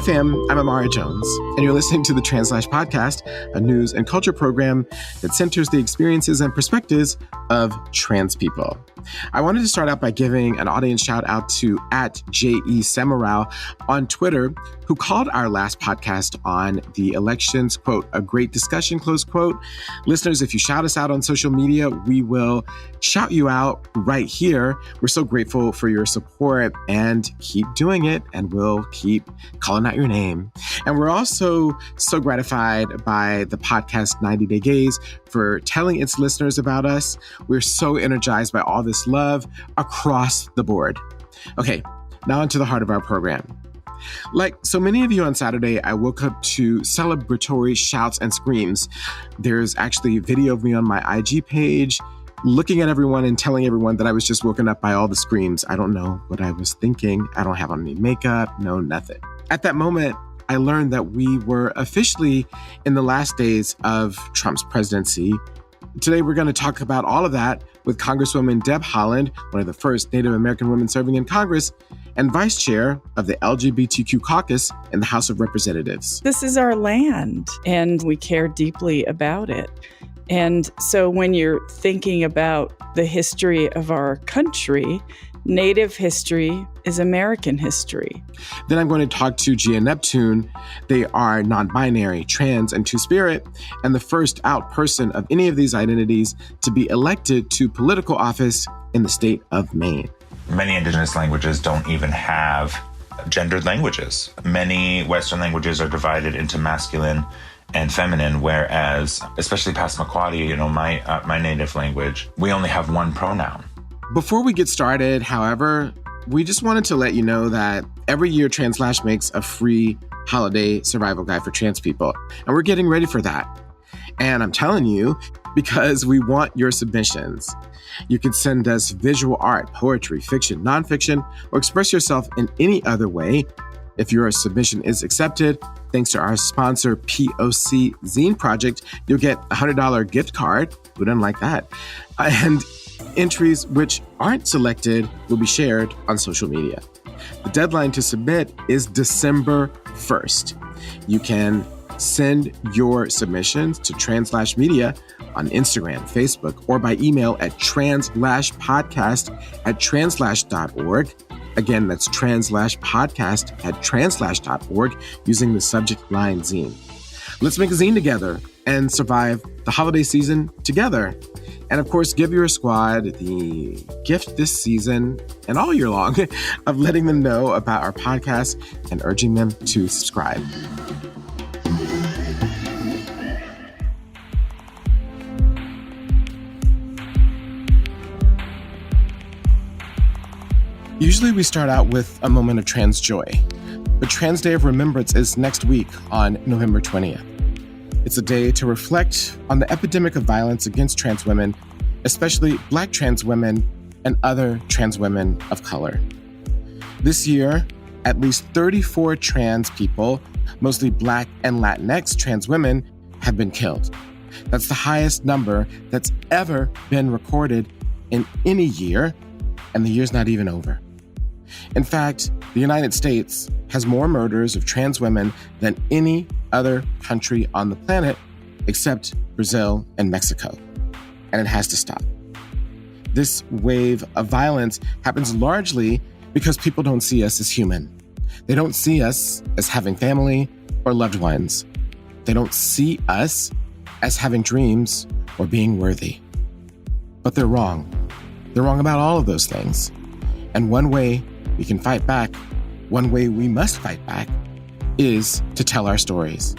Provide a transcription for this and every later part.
Hi, fam. I'm Amara Jones, and you're listening to the Translash Podcast, a news and culture program that centers the experiences and perspectives of trans people. I wanted to start out by giving an audience shout out to @JE on Twitter, who called our last podcast on the elections, quote, a great discussion, close quote. Listeners, if you shout us out on social media, we will shout you out right here. We're so grateful for your support, and keep doing it, and we'll keep calling out your name. And we're also so gratified by the podcast 90 Day Gaze for telling its listeners about us. We're so energized by all this love across the board. Okay, now into the heart of our program. Like so many of you on Saturday, I woke up to celebratory shouts and screams. There's actually a video of me on my IG page looking at everyone and telling everyone that I was just woken up by all the screams. I don't know what I was thinking. I don't have on any makeup, no nothing. At that moment, I learned that we were officially in the last days of Trump's presidency. Today, we're going to talk about all of that with Congresswoman Deb Haaland, one of the first Native American women serving in Congress, and Vice Chair of the LGBTQ caucus in the House of Representatives. This is our land, and we care deeply about it. And so when you're thinking about the history of our country, Native history is American history. Then I'm going to talk to Gia Neptune. They are non-binary, trans, and two-spirit, and the first out person of any of these identities to be elected to political office in the state of Maine. Many indigenous languages don't even have gendered languages. Many Western languages are divided into masculine and feminine, whereas, especially Passamaquoddy, my native language, we only have one pronoun. Before we get started, however, we just wanted to let you know that every year Translash makes a free holiday survival guide for trans people, and we're getting ready for that. And I'm telling you, because we want your submissions. You can send us visual art, poetry, fiction, nonfiction, or express yourself in any other way. If your submission is accepted, thanks to our sponsor, POC Zine Project, you'll get a $100 gift card. Who doesn't like that? And entries which aren't selected will be shared on social media. The deadline to submit is December 1st. You can send your submissions to Translash Media on Instagram, Facebook, or by email at translashpodcast@translash.org. Again, that's translashpodcast@translash.org using the subject line zine. Let's make a zine together and survive the holiday season together. And of course, give your squad the gift this season and all year long of letting them know about our podcast and urging them to subscribe. Usually we start out with a moment of trans joy, but Trans Day of Remembrance is next week on November 20th. It's a day to reflect on the epidemic of violence against trans women, especially Black trans women and other trans women of color. This year, at least 34 trans people, mostly Black and Latinx trans women, have been killed. That's the highest number that's ever been recorded in any year, and the year's not even over. In fact, the United States has more murders of trans women than any other country on the planet except Brazil and Mexico. And it has to stop. This wave of violence happens largely because people don't see us as human. They don't see us as having family or loved ones. They don't see us as having dreams or being worthy. But they're wrong. They're wrong about all of those things. And one way we can fight back, one way we must fight back, is to tell our stories.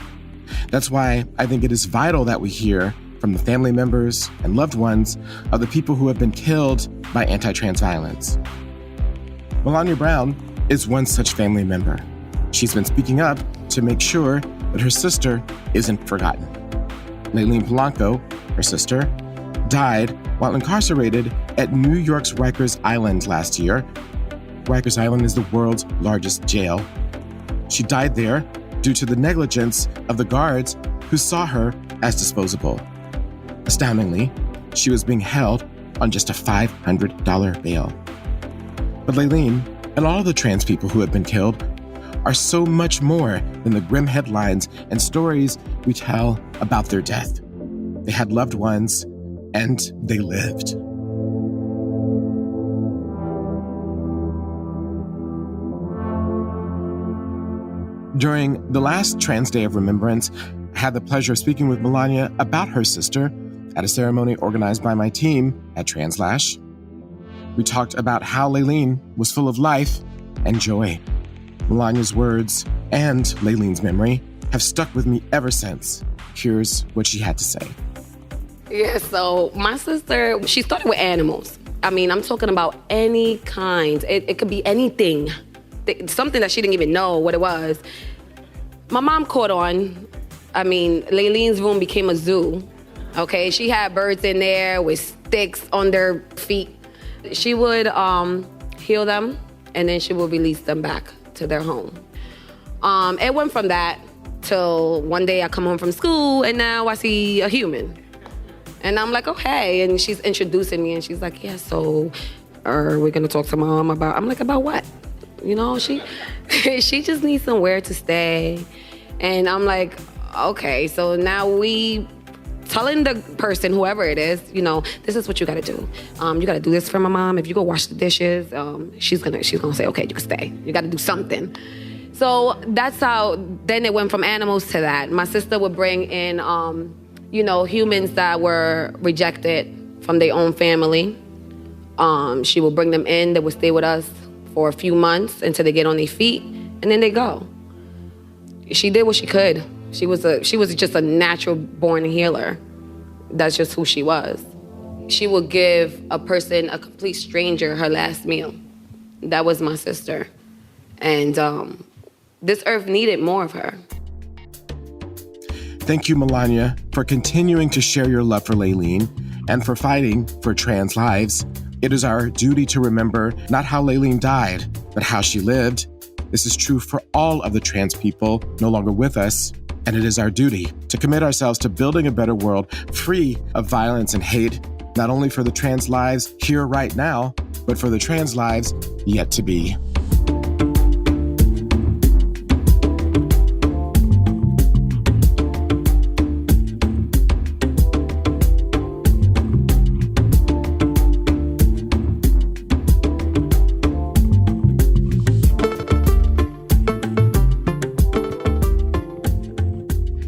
That's why I think it is vital that we hear from the family members and loved ones of the people who have been killed by anti-trans violence. Melania Brown is one such family member. She's been speaking up to make sure that her sister isn't forgotten. Layleen Polanco, her sister, died while incarcerated at New York's Rikers Island last year. Rikers Island is the world's largest jail. She died there due to the negligence of the guards who saw her as disposable. Astoundingly, she was being held on just a $500 bail. But Layleen and all the trans people who have been killed are so much more than the grim headlines and stories we tell about their death. They had loved ones, and they lived. During the last Trans Day of Remembrance, I had the pleasure of speaking with Melania about her sister at a ceremony organized by my team at Translash. We talked about how Layleen was full of life and joy. Melania's words and Layleen's memory have stuck with me ever since. Here's what she had to say. Yeah, so my sister, she started with animals. I mean, I'm talking about any kind. It could be anything. Something that she didn't even know what it was. My mom caught on. I mean, Layleen's room became a zoo, okay? She had birds in there with sticks on their feet. She would heal them, and then she would release them back to their home. It went from that till one day I come home from school, and now I see a human. And I'm like, oh, hey, and she's introducing me, and she's like, yeah, so we're gonna talk to Mom about, I'm like, about what? You know, she just needs somewhere to stay. And I'm like, okay, so now we telling the person, whoever it is, you know, this is what you gotta do. You gotta do this for my mom. If you go wash the dishes, she's gonna say, okay, you can stay. You gotta do something. So that's how, then it went from animals to that. My sister would bring in, you know, humans that were rejected from their own family. She would bring them in, they would stay with us for a few months until they get on their feet, and then they go. She did what she could. She was just a natural born healer. That's just who she was. She would give a person, a complete stranger, her last meal. That was my sister. And this earth needed more of her. Thank you, Melania, for continuing to share your love for Layleen and for fighting for trans lives. It is our duty to remember not how Layleen died, but how she lived. This is true for all of the trans people no longer with us, and it is our duty to commit ourselves to building a better world free of violence and hate, not only for the trans lives here right now, but for the trans lives yet to be.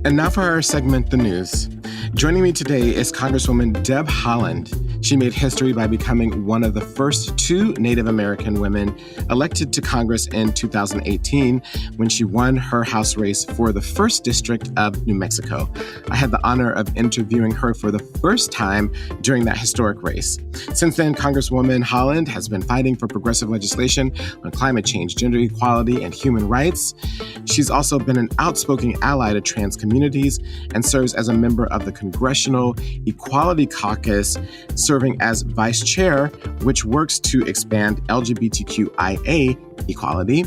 And now for our segment, The News. Joining me today is Congresswoman Deb Haaland. She made history by becoming one of the first 2 Native American women elected to Congress in 2018 when she won her House race for the 1st District of New Mexico. I had the honor of interviewing her for the first time during that historic race. Since then, Congresswoman Haaland has been fighting for progressive legislation on climate change, gender equality, and human rights. She's also been an outspoken ally to trans communities and serves as a member of the Congressional Equality Caucus, serving as vice chair, which works to expand LGBTQIA equality.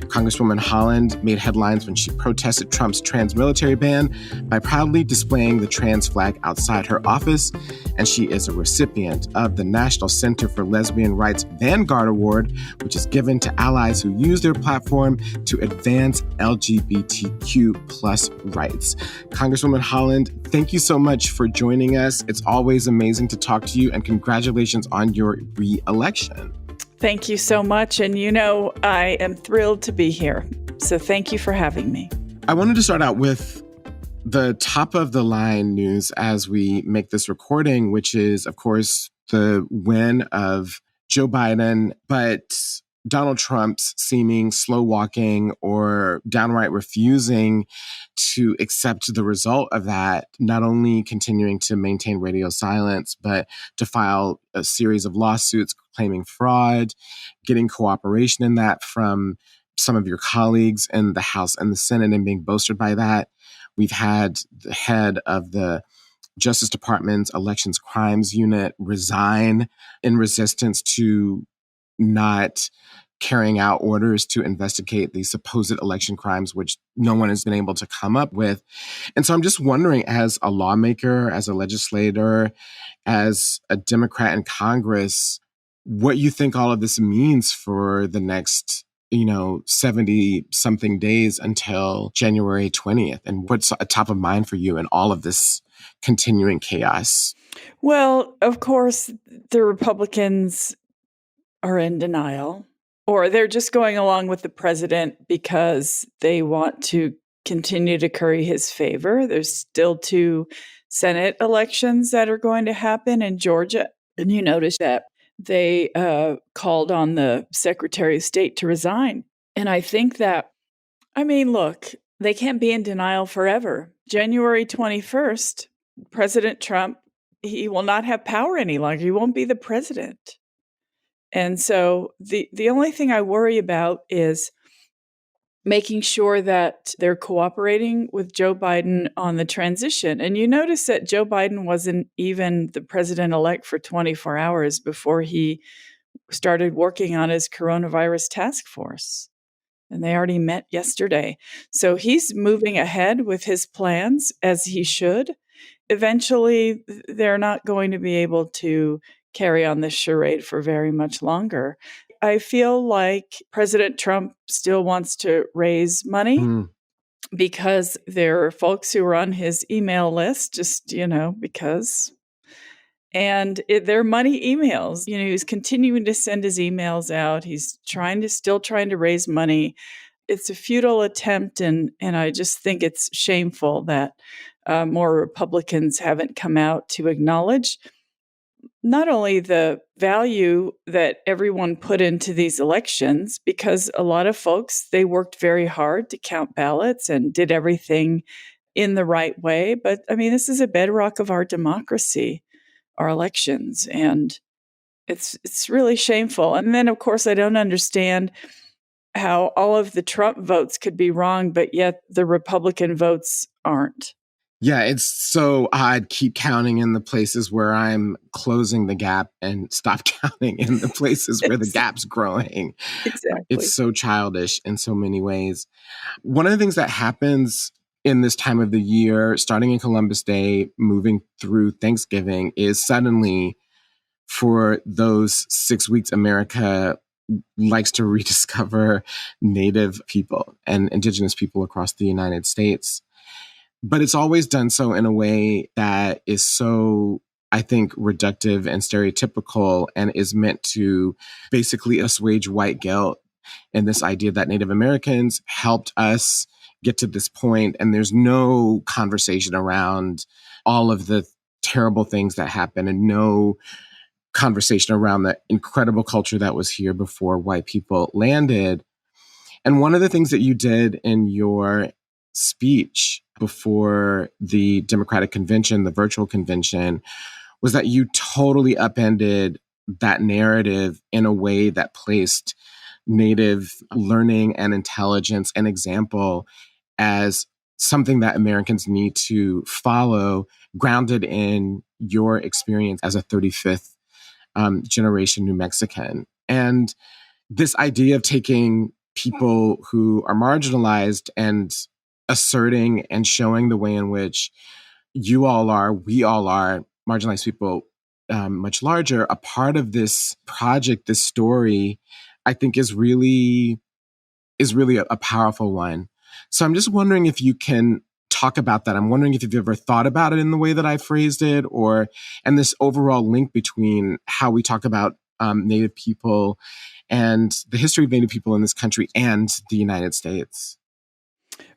Congresswoman Haaland made headlines when she protested Trump's trans military ban by proudly displaying the trans flag outside her office, and she is a recipient of the National Center for Lesbian Rights Vanguard Award, which is given to allies who use their platform to advance LGBTQ plus rights. Congresswoman Haaland, thank you so much for joining us. It's always amazing to talk to you, and congratulations on your re-election. Thank you so much. And you know, I am thrilled to be here. So thank you for having me. I wanted to start out with the top of the line news as we make this recording, which is, of course, the win of Joe Biden, but Donald Trump's seeming slow walking or downright refusing to accept the result of that, not only continuing to maintain radio silence, but to file a series of lawsuits claiming fraud, getting cooperation in that from some of your colleagues in the House and the Senate and being boasted by that. We've had the head of the Justice Department's Elections Crimes Unit resign in resistance to not carrying out orders to investigate these supposed election crimes, which no one has been able to come up with. And so I'm just wondering, as a lawmaker, as a legislator, as a Democrat in Congress, what you think all of this means for the next 70 something days until January 20th. And what's top of mind for you in all of this continuing chaos? Well, of course, the Republicans are in denial, or they're just going along with the president because they want to continue to curry his favor. There's still 2 Senate elections that are going to happen in Georgia. And you notice that they called on the Secretary of State to resign. And I think that, look, they can't be in denial forever. January 21st, President Trump, he will not have power any longer. He won't be the president. And so the only thing I worry about is making sure that they're cooperating with Joe Biden on the transition. And you notice that Joe Biden wasn't even the president-elect for 24 hours before he started working on his coronavirus task force. And they already met yesterday. So he's moving ahead with his plans, as he should. Eventually, they're not going to be able to carry on this charade for very much longer. I feel like President Trump still wants to raise money because there are folks who are on his email list, just, because. And they're money emails. He's continuing to send his emails out. He's still trying to raise money. It's a futile attempt, and I just think it's shameful that more Republicans haven't come out to acknowledge not only the value that everyone put into these elections, because a lot of folks, they worked very hard to count ballots and did everything in the right way. But this is a bedrock of our democracy, our elections, and it's really shameful. And then, of course, I don't understand how all of the Trump votes could be wrong, but yet the Republican votes aren't. Yeah, it's so odd. Keep counting in the places where I'm closing the gap and stop counting in the places where the gap's growing. Exactly. It's so childish in so many ways. One of the things that happens in this time of the year, starting in Columbus Day, moving through Thanksgiving, is suddenly for those 6 weeks, America likes to rediscover Native people and Indigenous people across the United States. But it's always done so in a way that is so, I think, reductive and stereotypical, and is meant to basically assuage white guilt and this idea that Native Americans helped us get to this point, and there's no conversation around all of the terrible things that happen, and no conversation around the incredible culture that was here before white people landed. And one of the things that you did in your speech before the Democratic Convention, the virtual convention, was that you totally upended that narrative in a way that placed Native learning and intelligence and example as something that Americans need to follow, grounded in your experience as a 35th generation New Mexican. And this idea of taking people who are marginalized and asserting and showing the way in which we all are, marginalized people, much larger, a part of this project, this story, I think is really a powerful one. So I'm just wondering if you can talk about that. I'm wondering if you've ever thought about it in the way that I phrased it, and this overall link between how we talk about Native people and the history of Native people in this country and the United States.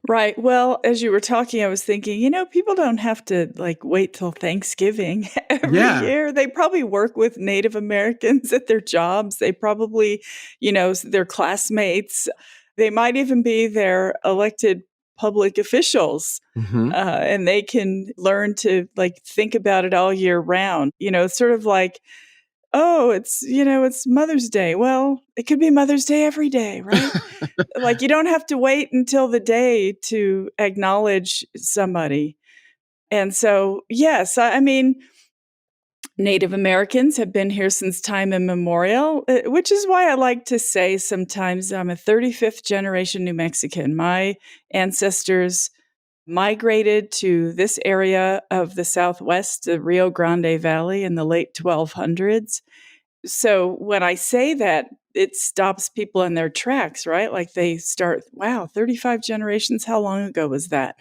Right. Well, as you were talking, I was thinking, people don't have to wait till Thanksgiving every year. They probably work with Native Americans at their jobs. They probably, their classmates. They might even be their elected public officials. Mm-hmm. And they can learn to think about it all year round. It's sort of like, oh, it's Mother's Day. Well, it could be Mother's Day every day, right? You don't have to wait until the day to acknowledge somebody. And so, yes, Native Americans have been here since time immemorial, which is why I like to say sometimes I'm a 35th generation New Mexican. My ancestors migrated to this area of the Southwest, the Rio Grande Valley, in the late 1200s. So when I say that, it stops people in their tracks, right? Like they start, wow, 35 generations, how long ago was that?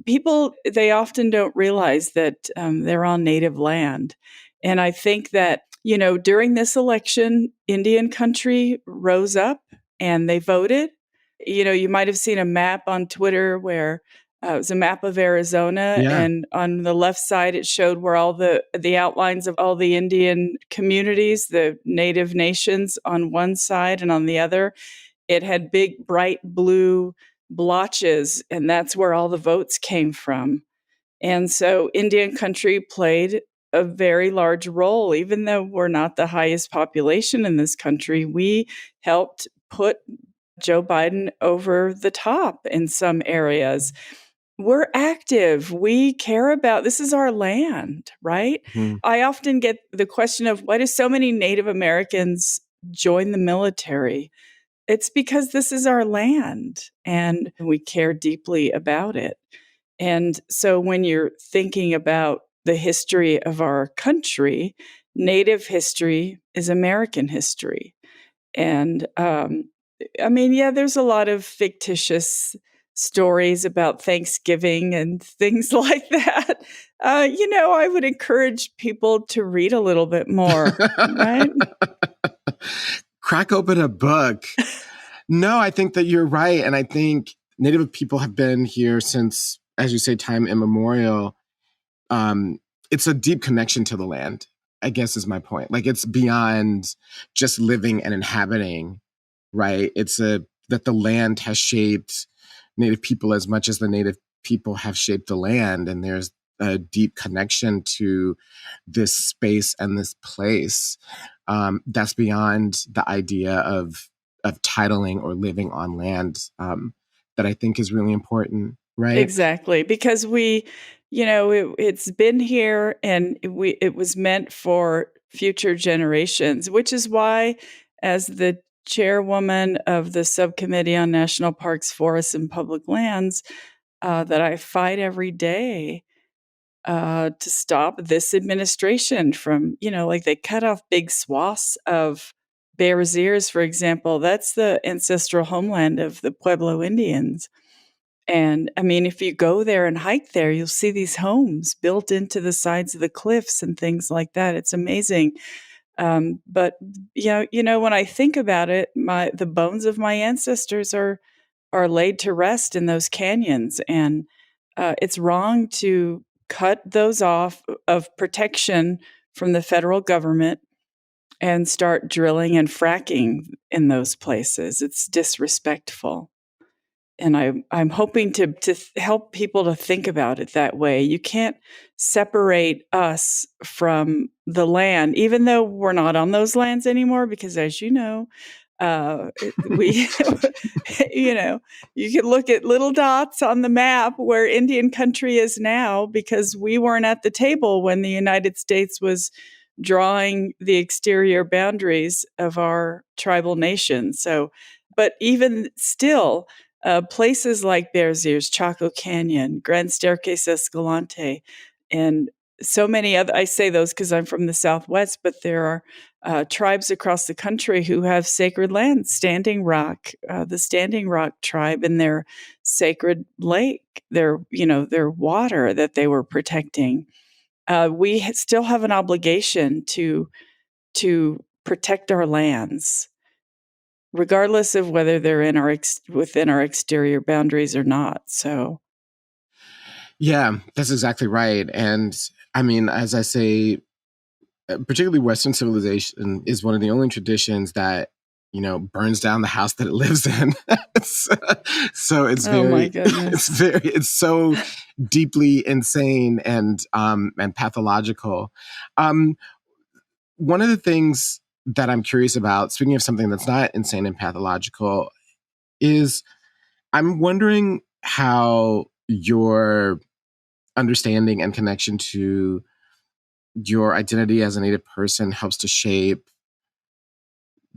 People, they often don't realize that they're on native land. And I think that, during this election, Indian country rose up and they voted. You might have seen a map on Twitter where it was a map of Arizona, Yeah. and on the left side, it showed where all the outlines of all the Indian communities, the native nations on one side, and on the other, it had big, bright blue blotches, and that's where all the votes came from. And so Indian country played a very large role. Even though we're not the highest population in this country, we helped put Joe Biden over the top in some areas. We're active. We care about this is our land, right? Hmm. I often get the question of why do so many Native Americans join the military? It's because this is our land and we care deeply about it. And so when you're thinking about the history of our country, Native history is American history. And there's a lot of fictitious stories about Thanksgiving and things like that. I would encourage people to read a little bit more, right? Crack open a book. No, I think that you're right. And I think Native people have been here since, as you say, time immemorial. It's a deep connection to the land, I guess is my point. Like it's beyond just living and inhabiting, right? It's that the land has shaped Native people as much as the Native people have shaped the land. And there's a deep connection to this space and this place that's beyond the idea of titling or living on land that I think is really important, right? Exactly, because it's been here and it was meant for future generations, which is why, as the chairwoman of the Subcommittee on National Parks, Forests, and Public Lands, that I fight every day to stop this administration from, like they cut off big swaths of Bears Ears, for example. That's the ancestral homeland of the Pueblo Indians. And I mean, if you go there and hike there, you'll see these homes built into the sides of the cliffs and things like that. It's amazing. But when I think about it, the bones of my ancestors are laid to rest in those canyons, and it's wrong to cut those off of protection from the federal government and start drilling and fracking in those places. It's disrespectful. And I'm hoping to help people to think about it that way. You can't separate us from the land, even though we're not on those lands anymore, because as you know, we, you can look at little dots on the map where Indian country is now, because we weren't at the table when the United States was drawing the exterior boundaries of our tribal nation. So, but even still, places like Bears Ears, Chaco Canyon, Grand Staircase Escalante, and so many other, I say those because I'm from the Southwest, but there are tribes across the country who have sacred land. Standing Rock, the Standing Rock tribe, and their sacred lake, their water that they were protecting. We still have an obligation to protect our lands, regardless of whether they're within our exterior boundaries or not. So, yeah, that's exactly right. And I mean, as I say, particularly Western civilization is one of the only traditions that burns down the house that it lives in. So it's oh my goodness, it's so deeply insane and pathological. One of the things that I'm curious about, speaking of something that's not insane and pathological, is I'm wondering how your understanding and connection to your identity as a Native person helps to shape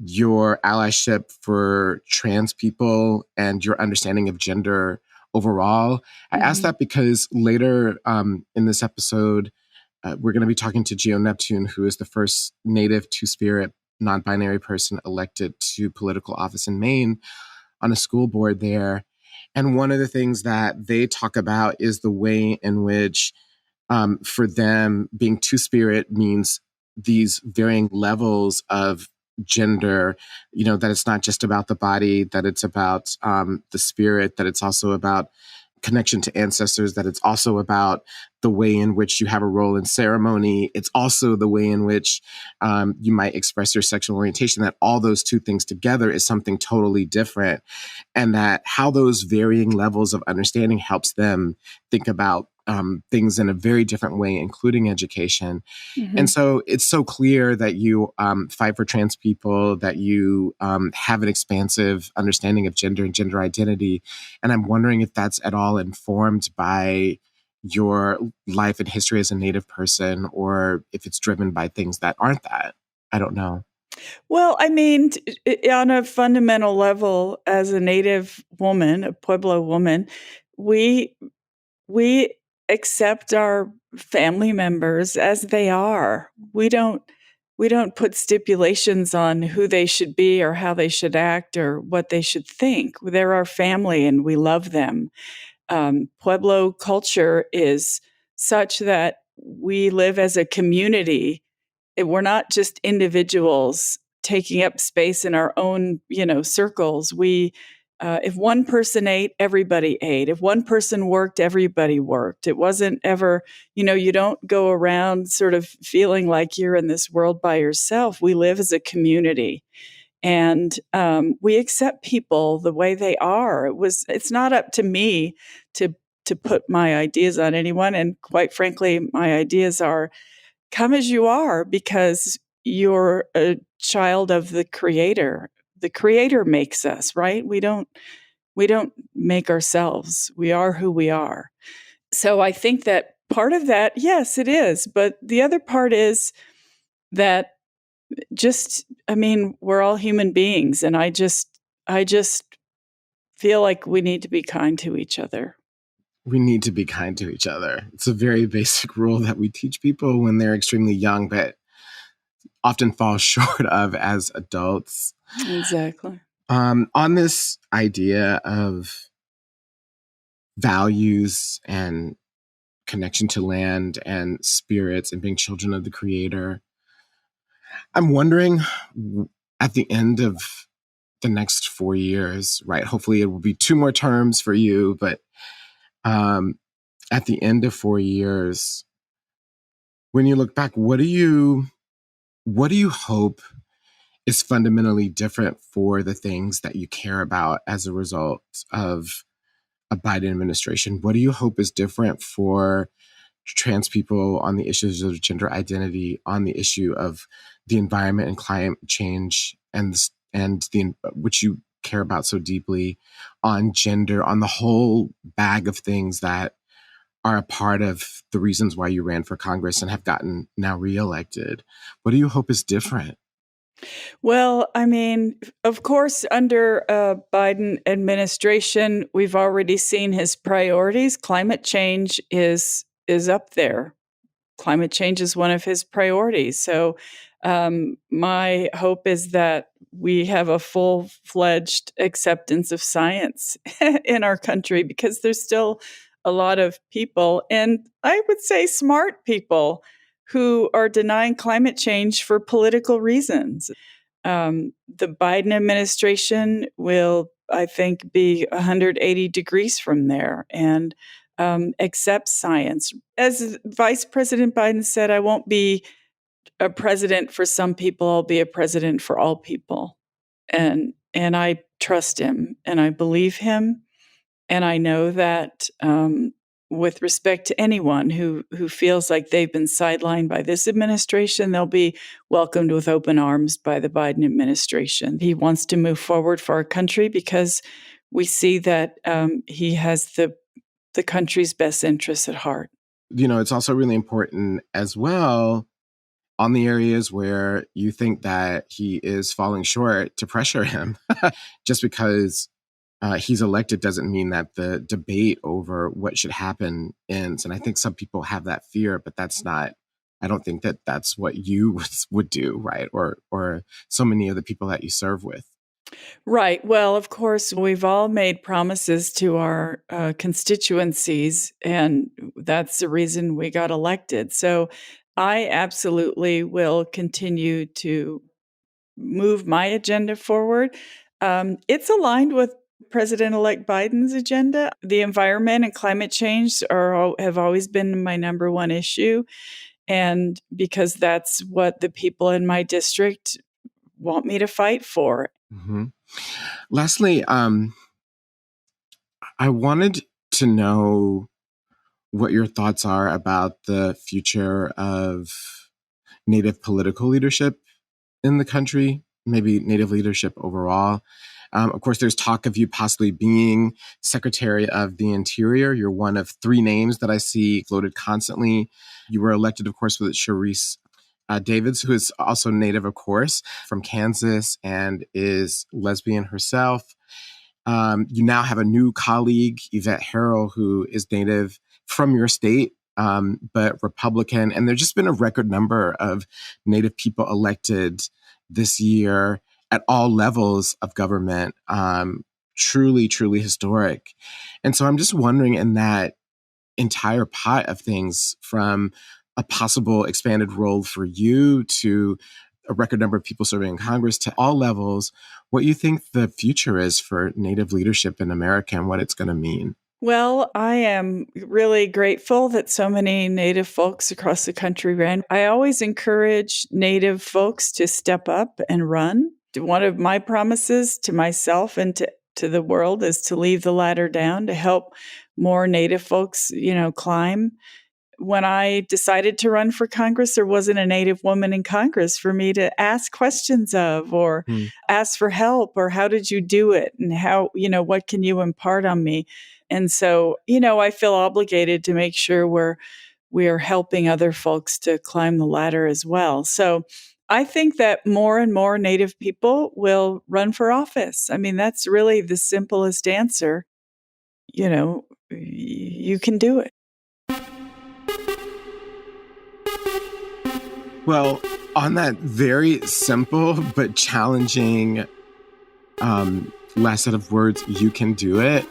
your allyship for trans people and your understanding of gender overall. I ask that because later in this episode, we're going to be talking to Geo Neptune, who is the first Native Two-Spirit non-binary person elected to political office in Maine on a school board there. And one of the things that they talk about is the way in which, for them, being two-spirit means these varying levels of gender, that it's not just about the body, that it's about the spirit, that it's also about connection to ancestors, that it's also about the way in which you have a role in ceremony. It's also the way in which you might express your sexual orientation, that all those two things together is something totally different. And that how those varying levels of understanding helps them think about things in a very different way, including education. Mm-hmm. And so it's so clear that you fight for trans people, that you have an expansive understanding of gender and gender identity. And I'm wondering if that's at all informed by your life and history as a Native person, or if it's driven by things that aren't that. I don't know. Well, I mean, on a fundamental level, as a Native woman, a Pueblo woman, we accept our family members as they are. We don't put stipulations on who they should be or how they should act or what they should think. They're our family and we love them. Pueblo culture is such that we live as a community. We're not just individuals taking up space in our own, circles. If one person ate, everybody ate. If one person worked, everybody worked. It wasn't ever, you don't go around sort of feeling like you're in this world by yourself. We live as a community. And we accept people the way they are. It's not up to me to put my ideas on anyone. And quite frankly, my ideas are come as you are because you're a child of the Creator. The Creator makes us, right? We don't make ourselves. We are who we are. So I think that part of that, yes, it is. But the other part is that we're all human beings. And I just feel like we need to be kind to each other. We need to be kind to each other. It's a very basic rule that we teach people when they're extremely young, but often fall short of as adults. Exactly. On this idea of values and connection to land and spirits and being children of the Creator, I'm wondering at the end of the next 4 years, right? Hopefully it will be 2 more terms for you, but at the end of 4 years, when you look back, what do you hope is fundamentally different for the things that you care about as a result of a Biden administration? What do you hope is different for trans people on the issues of gender identity, on the issue of the environment and climate change, and which you care about so deeply, on gender, on the whole bag of things that are a part of the reasons why you ran for Congress and have gotten now reelected? What do you hope is different? Well, I mean, of course, under a Biden administration, we've already seen his priorities. Climate change is up there. Climate change is one of his priorities. So my hope is that we have a full-fledged acceptance of science in our country, because there's still a lot of people, and I would say smart people, who are denying climate change for political reasons. The Biden administration will, I think, be 180 degrees from there and accept science. As Vice President Biden said, I won't be a president for some people, I'll be a president for all people. And I trust him and I believe him. And I know that with respect to anyone who feels like they've been sidelined by this administration, they'll be welcomed with open arms by the Biden administration. He wants to move forward for our country because we see that he has the country's best interests at heart. It's also really important as well on the areas where you think that he is falling short to pressure him. Just because he's elected doesn't mean that the debate over what should happen ends. And I think some people have that fear, but that's not I don't think that that's what you would do, right? Or so many of the people that you serve with. Right. Well, of course, we've all made promises to our constituencies, and that's the reason we got elected. So I absolutely will continue to move my agenda forward. It's aligned with President-elect Biden's agenda. The environment and climate change have always been my number one issue. And because that's what the people in my district want me to fight for. Mm-hmm. Lastly, I wanted to know what your thoughts are about the future of Native political leadership in the country, maybe Native leadership overall. Of course, there's talk of you possibly being Secretary of the Interior. You're one of three names that I see floated constantly. You were elected, of course, with Sharice Davids, who is also Native, of course, from Kansas and is lesbian herself. You now have a new colleague, Yvette Harrell, who is Native from your state, but Republican. And there's just been a record number of Native people elected this year at all levels of government. Truly, truly historic. And so I'm just wondering, in that entire pot of things, from a possible expanded role for you to a record number of people serving in Congress to all levels, what you think the future is for Native leadership in America and what it's going to mean. Well, I am really grateful that so many Native folks across the country ran. I always encourage Native folks to step up and run. One of my promises to myself and to the world is to leave the ladder down, to help more Native folks, climb. When I decided to run for Congress, there wasn't a Native woman in Congress for me to ask questions of, or ask for help, or how did you do it? And how, what can you impart on me? And so, I feel obligated to make sure we are helping other folks to climb the ladder as well. So I think that more and more Native people will run for office. I mean, that's really the simplest answer. You can do it. Well, on that very simple but challenging last set of words, you can do it.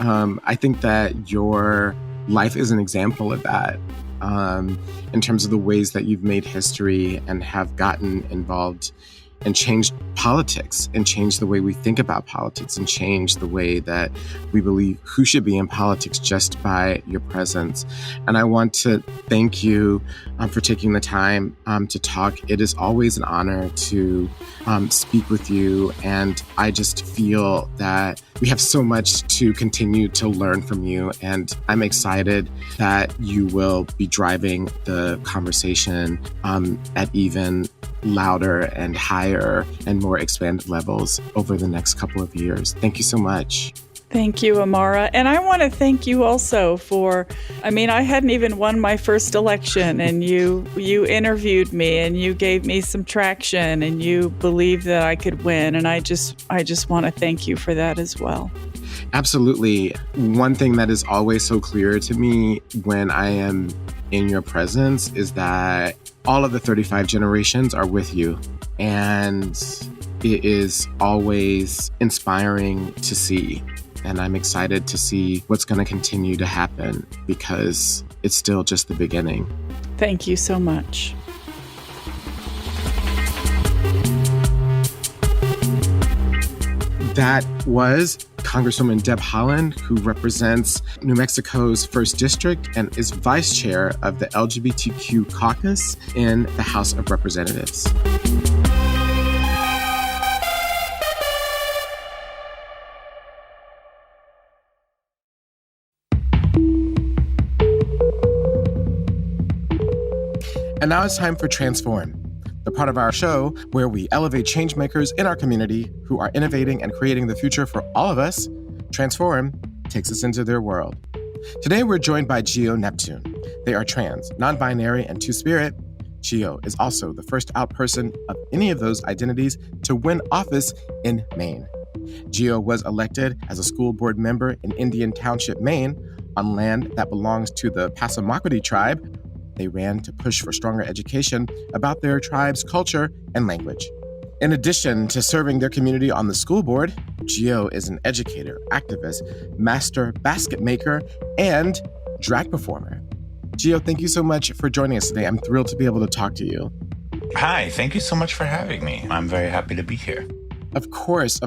I think that your life is an example of that, in terms of the ways that you've made history and have gotten involved and changed politics and changed the way we think about politics and changed the way that we believe who should be in politics just by your presence. And I want to thank you for taking the time to talk. It is always an honor to speak with you. And I just feel that we have so much to continue to learn from you. And I'm excited that you will be driving the conversation at even louder and higher and more expanded levels over the next couple of years. Thank you so much. Thank you, Amara. And I want to thank you also I hadn't even won my first election, and you interviewed me and you gave me some traction and you believed that I could win. And I just want to thank you for that as well. Absolutely. One thing that is always so clear to me when I am in your presence is that all of the 35 generations are with you. And it is always inspiring to see. And I'm excited to see what's going to continue to happen, because it's still just the beginning. Thank you so much. That was Congresswoman Deb Haaland, who represents New Mexico's 1st District and is vice chair of the LGBTQ caucus in the House of Representatives. And now it's time for Transform, the part of our show where we elevate changemakers in our community who are innovating and creating the future for all of us. Transform takes us into their world. Today, we're joined by Geo Neptune. They are trans, non-binary, and two-spirit. Geo is also the first out person of any of those identities to win office in Maine. Geo was elected as a school board member in Indian Township, Maine, on land that belongs to the Passamaquoddy tribe, they ran to push for stronger education about their tribe's culture and language. In addition to serving their community on the school board, Gio is an educator, activist, master basket maker, and drag performer. Gio, thank you so much for joining us today. I'm thrilled to be able to talk to you. Hi, thank you so much for having me. I'm very happy to be here. Of course.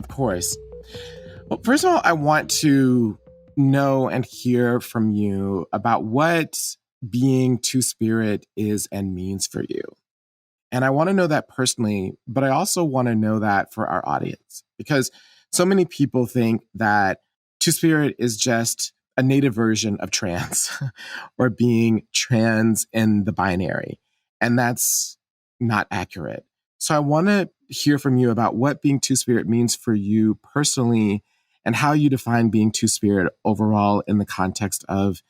Well, first of all, I want to know and hear from you about what being Two-Spirit is and means for you. And I want to know that personally, but I also want to know that for our audience, because so many people think that Two-Spirit is just a native version of trans or being trans in the binary. And that's not accurate. So I want to hear from you about what being Two-Spirit means for you personally and how you define being Two-Spirit overall in the context of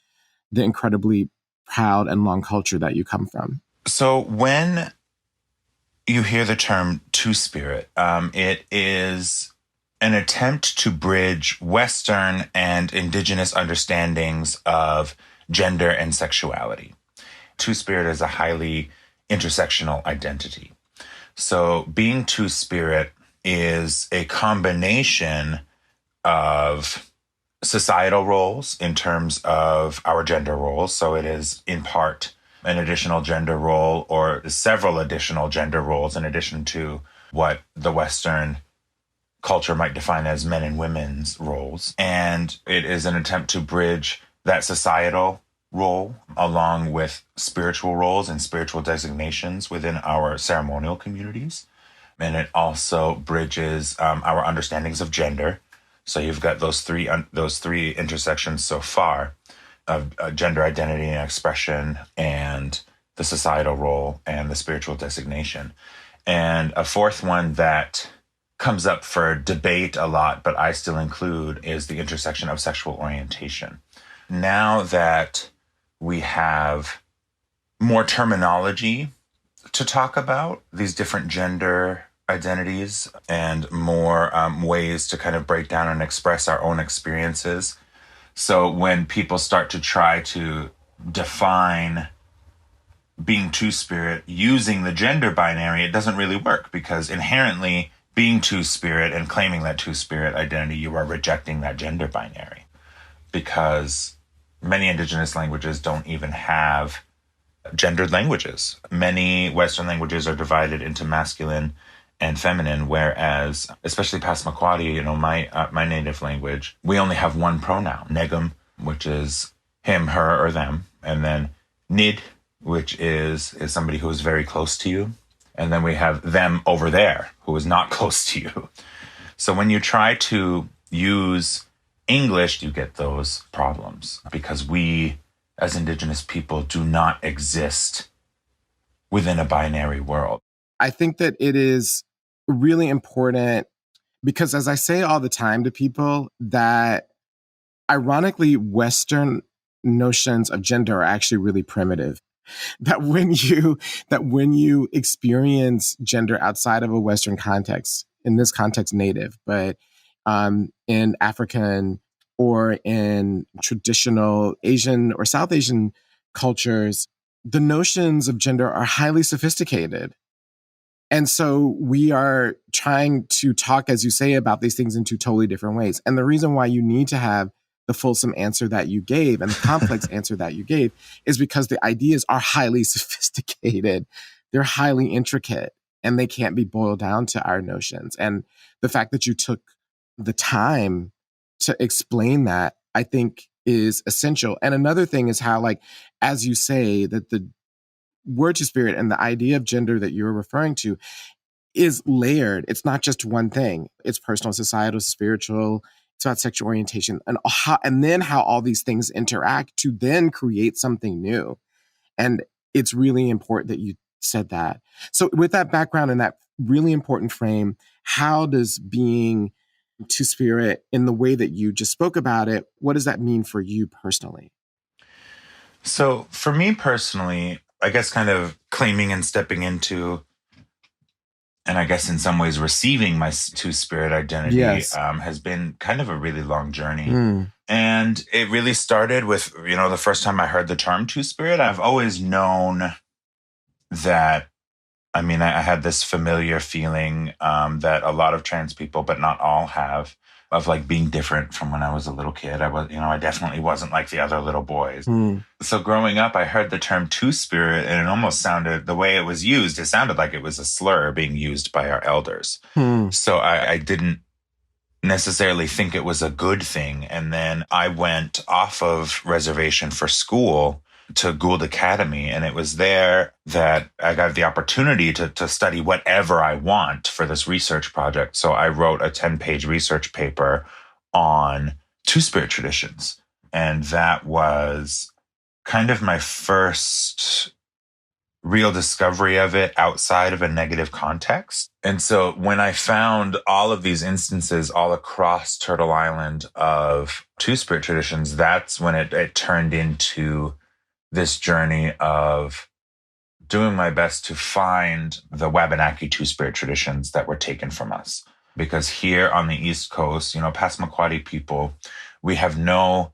the incredibly proud and long culture that you come from. So when you hear the term Two-Spirit, it is an attempt to bridge Western and Indigenous understandings of gender and sexuality. Two-Spirit is a highly intersectional identity. So being Two-Spirit is a combination of societal roles in terms of our gender roles. So it is in part an additional gender role or several additional gender roles in addition to what the Western culture might define as men and women's roles. And it is an attempt to bridge that societal role along with spiritual roles and spiritual designations within our ceremonial communities. And it also bridges our understandings of gender. So you've got those three intersections so far of gender identity and expression and the societal role and the spiritual designation. And a fourth one that comes up for debate a lot, but I still include, is the intersection of sexual orientation. Now that we have more terminology to talk about these different gender identities and more ways to kind of break down and express our own experiences. So when people start to try to define being Two-Spirit using the gender binary, it doesn't really work because inherently being Two-Spirit and claiming that Two-Spirit identity, you are rejecting that gender binary because many Indigenous languages don't even have gendered languages. Many Western languages are divided into masculine and feminine, whereas, especially Passamaquoddy, my native language, we only have one pronoun, negum, which is him, her, or them, and then nid, which is somebody who is very close to you, and then we have them over there, who is not close to you. So when you try to use English, you get those problems because we, as Indigenous people, do not exist within a binary world. I think that it is really important because, as I say all the time to people, that ironically, Western notions of gender are actually really primitive. That when you experience gender outside of a Western context, in this context, Native, but in African or in traditional Asian or South Asian cultures, the notions of gender are highly sophisticated. And so we are trying to talk, as you say, about these things in two totally different ways. And the reason why you need to have the fulsome answer that you gave and the complex answer that you gave is because the ideas are highly sophisticated. They're highly intricate and they can't be boiled down to our notions. And the fact that you took the time to explain that, I think, is essential. And another thing is how, like, as you say, that the word Two-Spirit and the idea of gender that you're referring to is layered. It's not just one thing. It's personal, societal, spiritual. It's about sexual orientation and then how all these things interact to then create something new. And it's really important that you said that. So with that background and that really important frame, how does being Two-Spirit in the way that you just spoke about it, what does that mean for you personally? So for me personally, I guess kind of claiming and stepping into and I guess in some ways receiving my two-spirit identity Yes. has been kind of a really long journey. Mm. And it really started with, the first time I heard the term two-spirit. I've always known that, I had this familiar feeling that a lot of trans people, but not all, have, of like being different from when I was a little kid. I definitely wasn't like the other little boys. Mm. So growing up, I heard the term two-spirit, and it almost sounded, the way it was used, it sounded like it was a slur being used by our elders. Mm. So I didn't necessarily think it was a good thing. And then I went off of reservation for school to Gould Academy, and it was there that I got the opportunity to study whatever I want for this research project. So I wrote a 10-page research paper on two-spirit traditions, and that was kind of my first real discovery of it outside of a negative context. And so when I found all of these instances all across Turtle Island of two-spirit traditions, that's when it turned into this journey of doing my best to find the Wabanaki two-spirit traditions that were taken from us. Because here on the East Coast, Passamaquoddy people, we have no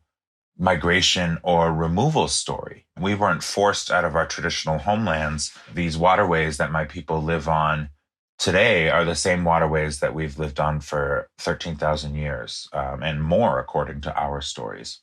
migration or removal story. We weren't forced out of our traditional homelands. These waterways that my people live on today are the same waterways that we've lived on for 13,000 years and more, according to our stories.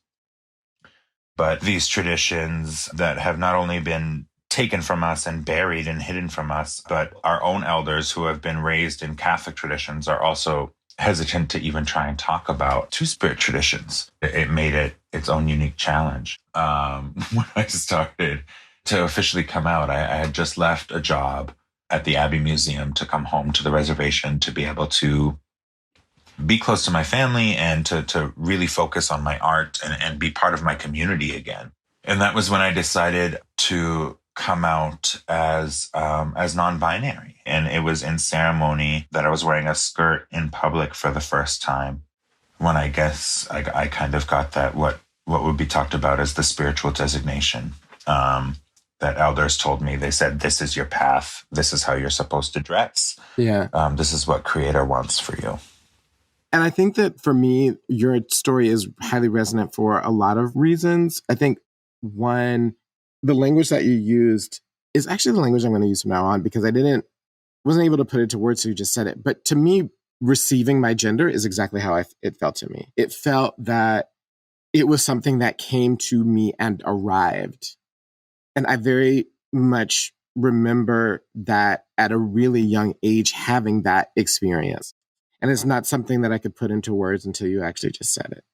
But these traditions that have not only been taken from us and buried and hidden from us, but our own elders who have been raised in Catholic traditions are also hesitant to even try and talk about two-spirit traditions. It made it its own unique challenge. When I started to officially come out, I had just left a job at the Abbey Museum to come home to the reservation to be able to be close to my family and to really focus on my art and be part of my community again. And that was when I decided to come out as non-binary. And it was in ceremony that I was wearing a skirt in public for the first time, when I guess I kind of got that what would be talked about as the spiritual designation. That elders told me. They said, this is your path. This is how you're supposed to dress. Yeah. This is what Creator wants for you. And I think that for me, your story is highly resonant for a lot of reasons. I think one, the language that you used is actually the language I'm going to use from now on, because I wasn't able to put it to words, so you just said it. But to me, receiving my gender is exactly how it felt to me. It felt that it was something that came to me and arrived. And I very much remember that at a really young age, having that experience. And it's not something that I could put into words until you actually just said it.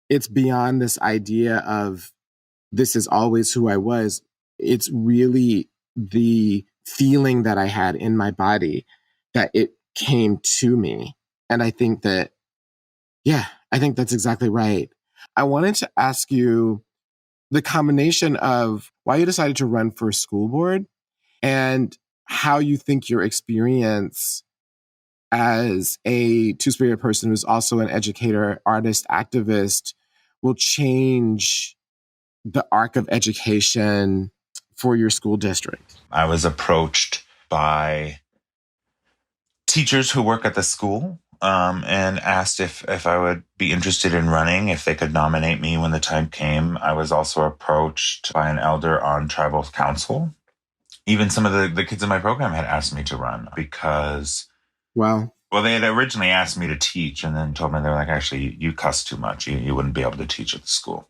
It's beyond this idea of this is always who I was. It's really the feeling that I had in my body that it came to me. And I think that's exactly right. I wanted to ask you the combination of why you decided to run for school board and how you think your experience as a two-spirit person who's also an educator, artist, activist will change the arc of education for your school district. I was approached by teachers who work at the school and asked if I would be interested in running, if they could nominate me when the time came. I was also approached by an elder on tribal council. Even some of the kids in my program had asked me to run because... Wow. Well, they had originally asked me to teach and then told me, they were like, actually, you cuss too much. You wouldn't be able to teach at the school.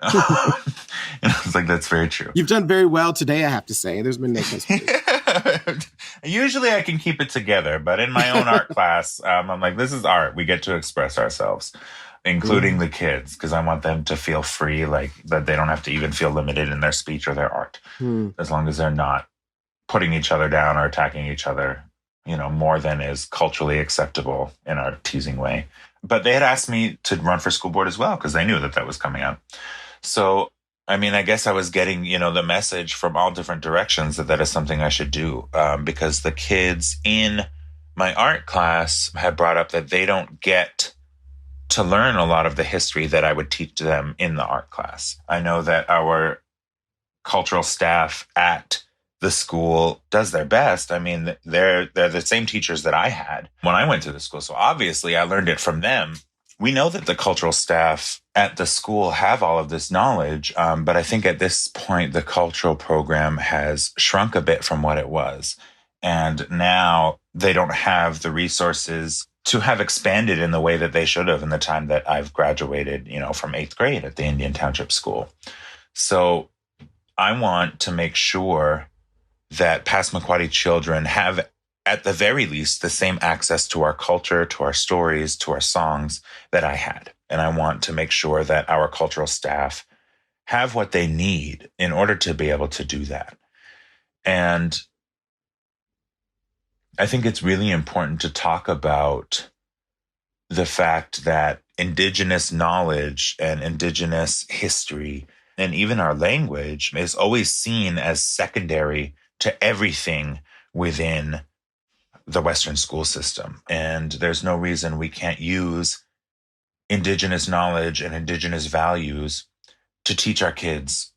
And I was like, that's very true. You've done very well today, I have to say. There's been no cuss. Usually I can keep it together, but in my own art class, I'm like, this is art. We get to express ourselves, including the kids, because I want them to feel free, like that they don't have to even feel limited in their speech or their art, as long as they're not putting each other down or attacking each other, more than is culturally acceptable in our teasing way. But they had asked me to run for school board as well, because they knew that was coming up. So, I guess I was getting, the message from all different directions that is something I should do, because the kids in my art class had brought up that they don't get to learn a lot of the history that I would teach them in the art class. I know that our cultural staff at the school does their best. I mean, they're the same teachers that I had when I went to the school. So obviously I learned it from them. We know that the cultural staff at the school have all of this knowledge, but I think at this point, the cultural program has shrunk a bit from what it was. And now they don't have the resources to have expanded in the way that they should have in the time that I've graduated, from 8th grade at the Indian Township School. So I want to make sure that Passamaquoddy children have, at the very least, the same access to our culture, to our stories, to our songs that I had. And I want to make sure that our cultural staff have what they need in order to be able to do that. And I think it's really important to talk about the fact that Indigenous knowledge and Indigenous history and even our language is always seen as secondary to everything within the Western school system. And there's no reason we can't use Indigenous knowledge and Indigenous values to teach our kids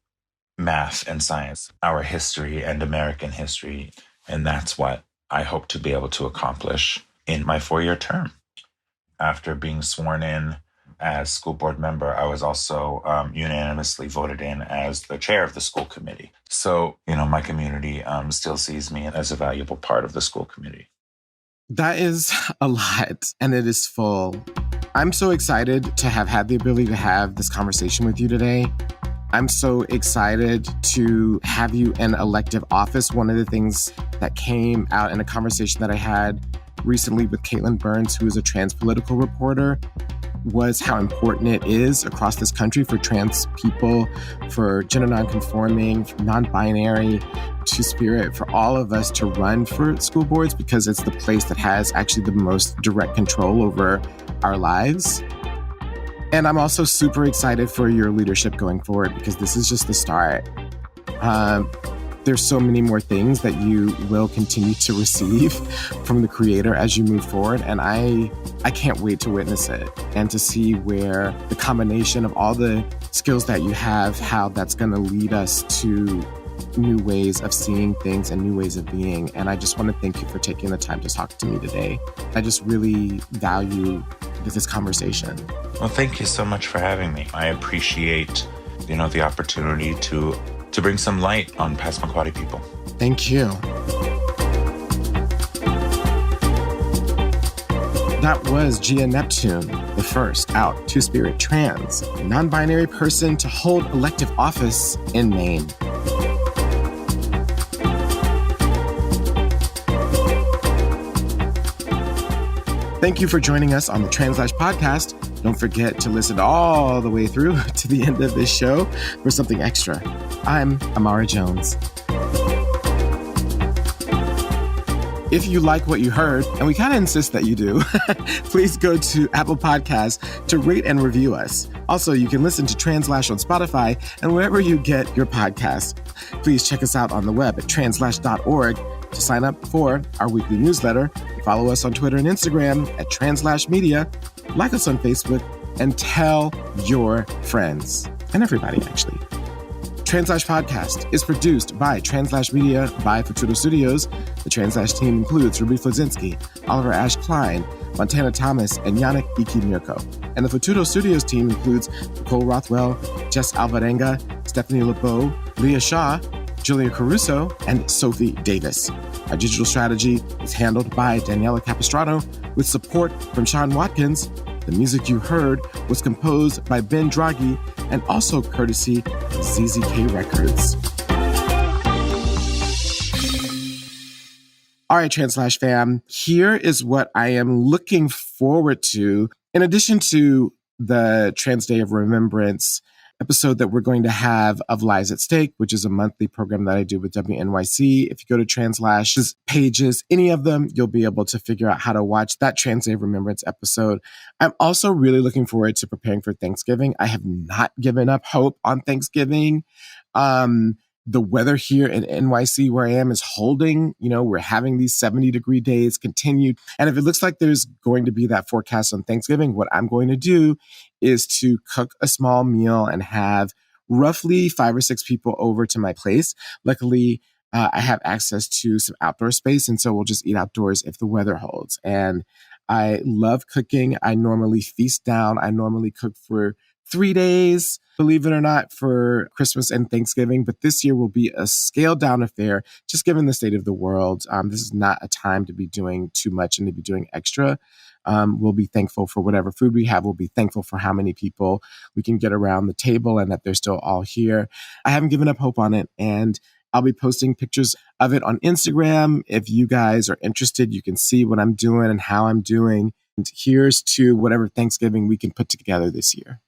math and science, our history and American history. And that's what I hope to be able to accomplish in my 4-year term. After being sworn in as school board member, I was also unanimously voted in as the chair of the school committee. So, my community still sees me as a valuable part of the school committee. That is a lot, and it is full. I'm so excited to have had the ability to have this conversation with you today. I'm so excited to have you in elective office. One of the things that came out in a conversation that I had recently with Caitlin Burns, who is a trans political reporter, was how important it is across this country for trans people, for gender nonconforming, for non-binary, Two-Spirit, for all of us to run for school boards because it's the place that has actually the most direct control over our lives. And I'm also super excited for your leadership going forward because this is just the start. There's so many more things that you will continue to receive from the Creator as you move forward. And I can't wait to witness it and to see where the combination of all the skills that you have, how that's going to lead us to new ways of seeing things and new ways of being. And I just want to thank you for taking the time to talk to me today. I just really value this conversation. Well, thank you so much for having me. I appreciate, the opportunity to bring some light on Passamaquoddy people. Thank you. That was Gia Neptune, the first out Two-Spirit trans, non-binary person to hold elective office in Maine. Thank you for joining us on the Translash podcast. Don't forget to listen all the way through to the end of this show for something extra. I'm Amara Jones. If you like what you heard, and we kind of insist that you do, please go to Apple Podcasts to rate and review us. Also, you can listen to Translash on Spotify and wherever you get your podcast. Please check us out on the web at translash.org to sign up for our weekly newsletter. Follow us on Twitter and Instagram at Translash Media. Like us on Facebook and tell your friends and everybody, actually. Translash Podcast is produced by Translash Media by Futuro Studios. The Translash team includes Ruby Flazinski, Oliver Ash Klein, Montana Thomas, and Yannick Iki Mirko. And the Futuro Studios team includes Nicole Rothwell, Jess Alvarenga, Stephanie LeBeau, Leah Shaw, Julia Caruso, and Sophie Davis. Our digital strategy is handled by Daniela Capistrano with support from Sean Watkins. The music you heard was composed by Ben Draghi and also courtesy of ZZK Records. All right, Translash fam, here is what I am looking forward to. In addition to the Trans Day of Remembrance episode that we're going to have of Lives at Stake, which is a monthly program that I do with WNYC. If you go to Translash's pages, any of them, you'll be able to figure out how to watch that Trans Day of Remembrance episode. I'm also really looking forward to preparing for Thanksgiving. I have not given up hope on Thanksgiving. The weather here in NYC where I am is holding. We're having these 70-degree days continued. And if it looks like there's going to be that forecast on Thanksgiving, what I'm going to do is to cook a small meal and have roughly 5 or 6 people over to my place. Luckily, I have access to some outdoor space, and so we'll just eat outdoors if the weather holds. And I love cooking. I normally feast down. I normally cook for 3 days, believe it or not, for Christmas and Thanksgiving. But this year will be a scaled down affair, just given the state of the world. This is not a time to be doing too much and to be doing extra. We'll be thankful for whatever food we have. We'll be thankful for how many people we can get around the table and that they're still all here. I haven't given up hope on it. And I'll be posting pictures of it on Instagram. If you guys are interested, you can see what I'm doing and how I'm doing. And here's to whatever Thanksgiving we can put together this year.